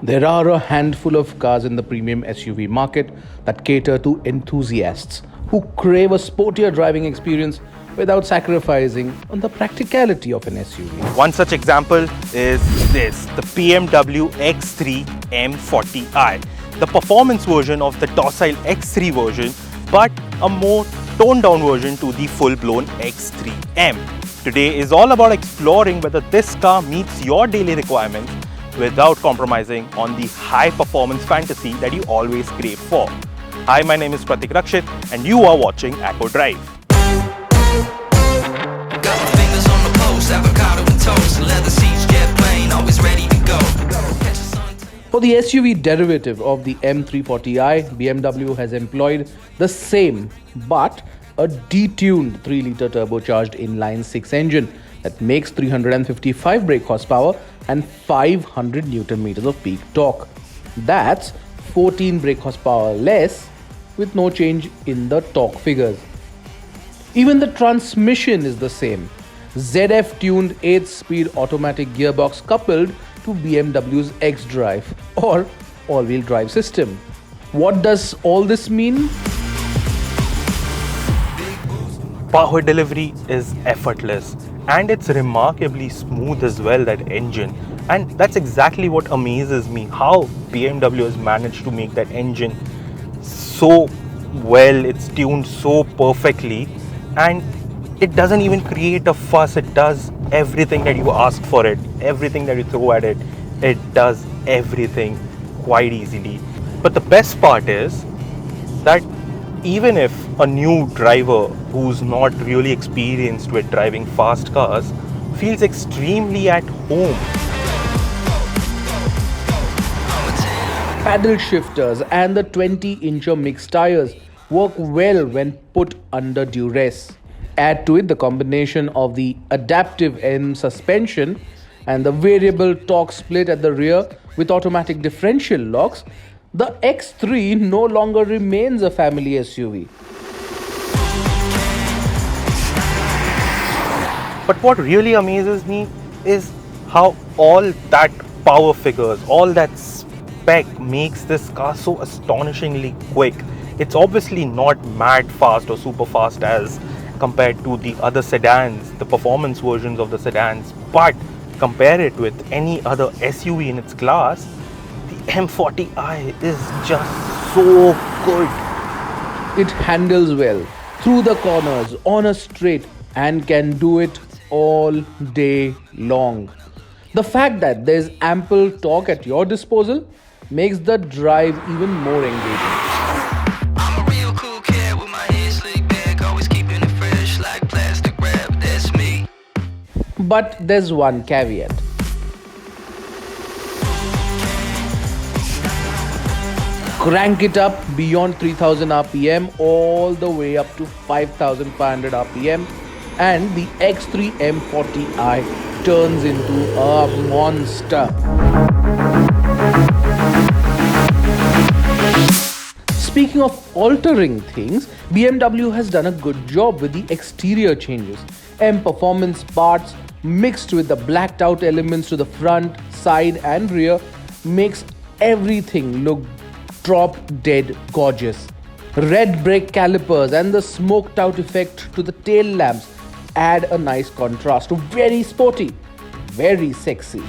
There are a handful of cars in the premium SUV market that cater to enthusiasts who crave a sportier driving experience without sacrificing on the practicality of an SUV. One such example is this, the BMW X3 M40i, the performance version of the docile X3 version, but a more toned down version to the full-blown X3 M. Today is all about exploring whether this car meets your daily requirements without compromising on the high performance fantasy that you always crave for. Hi, my name is practicality and you are watching Acco Drive. Got my fingers on the post, avocado and toast, leather seats, jet plane, always ready to go. For the SUV derivative of the M340i, BMW has employed the same but a detuned 3-litre turbocharged inline-6 engine that makes 355 brake horsepower and 500 Newton meters of peak torque. That's 14 brake horsepower less with no change in the torque figures. Even the transmission is the same. ZF tuned 8-speed automatic gearbox coupled to BMW's xDrive or all-wheel drive system. What does all this mean? Power delivery is effortless and it's remarkably smooth as well, that engine. And that's exactly what amazes me, how BMW has managed to make that engine so well, it's tuned so perfectly, and it doesn't even create a fuss. It does everything that you ask for it, everything that you throw at it, it does everything quite easily. But the best part is that even if a new driver who's not really experienced with driving fast cars feels extremely at home. Paddle shifters and the 20-incher mixed tires work well when put under duress. Add to it the combination of the adaptive M suspension and the variable torque split at the rear with automatic differential locks, the X3 no longer remains a family SUV. But what really amazes me is how all that power figures, all that spec makes this car so astonishingly quick. It's obviously not mad fast or super fast as compared to the other sedans, the performance versions of the sedans, but compare it with any other SUV in its class, the M40i is just so good. It handles well through the corners on a straight and can do it all day long. The fact that there's ample torque at your disposal makes the drive even more engaging. I'm a real cool kid with my hair slicked back, always keeping it fresh like plastic wrap, that's me. But there's one caveat. Crank it up beyond 3000 RPM all the way up to 5500 RPM and the X3 M40i turns into a monster. Speaking of altering things, BMW has done a good job with the exterior changes. M performance parts mixed with the blacked out elements to the front, side and rear makes everything look drop dead gorgeous. Red brake calipers and the smoked out effect to the tail lamps add a nice contrast to very sporty, very sexy.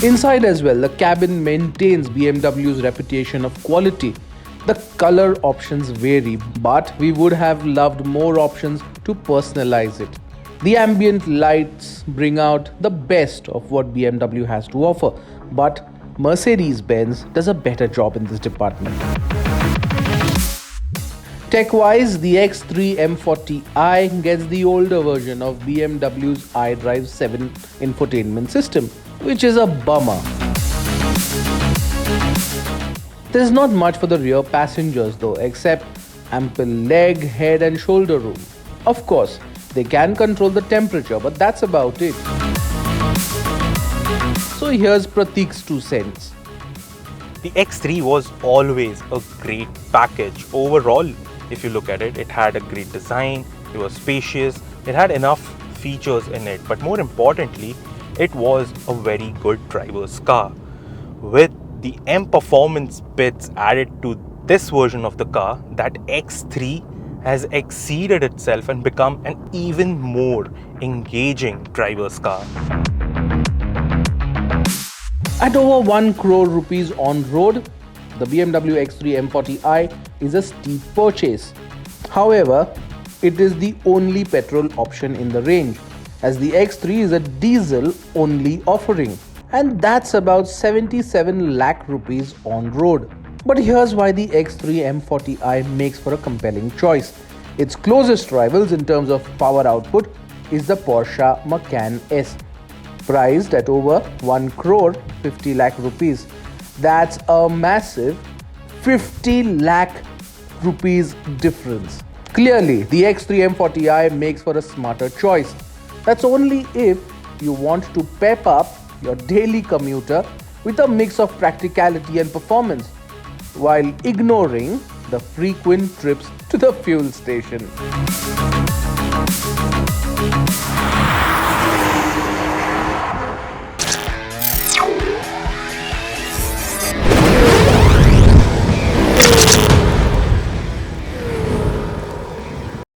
Inside as well, the cabin maintains BMW's reputation of quality. The color options vary, but we would have loved more options to personalize it. The ambient lights bring out the best of what BMW has to offer, but Mercedes-Benz does a better job in this department. Tech-wise, the X3 M40i gets the older version of BMW's iDrive 7 infotainment system, which is a bummer. There's not much for the rear passengers though, except ample leg, head and shoulder room. Of course, they can control the temperature, but that's about it. So here's Pratik's 2 cents. The X3 was always a great package. Overall, if you look at it, it had a great design, it was spacious, it had enough features in it, but more importantly, it was a very good driver's car. With the M performance bits added to this version of the car, that X3 has exceeded itself and become an even more engaging driver's car. At over 1 crore rupees on road, the BMW X3 M40i is a steep purchase. However, it is the only petrol option in the range, as the X3 is a diesel only offering, and that's about 77 lakh rupees on road. But here's why the X3 M40i makes for a compelling choice. Its closest rivals in terms of power output is the Porsche Macan S, priced at over 1 crore 50 lakh rupees. That's a massive 50 lakh rupees difference. Clearly, the X3 M40i makes for a smarter choice. That's only if you want to pep up your daily commuter with a mix of practicality and performance, while ignoring the frequent trips to the fuel station.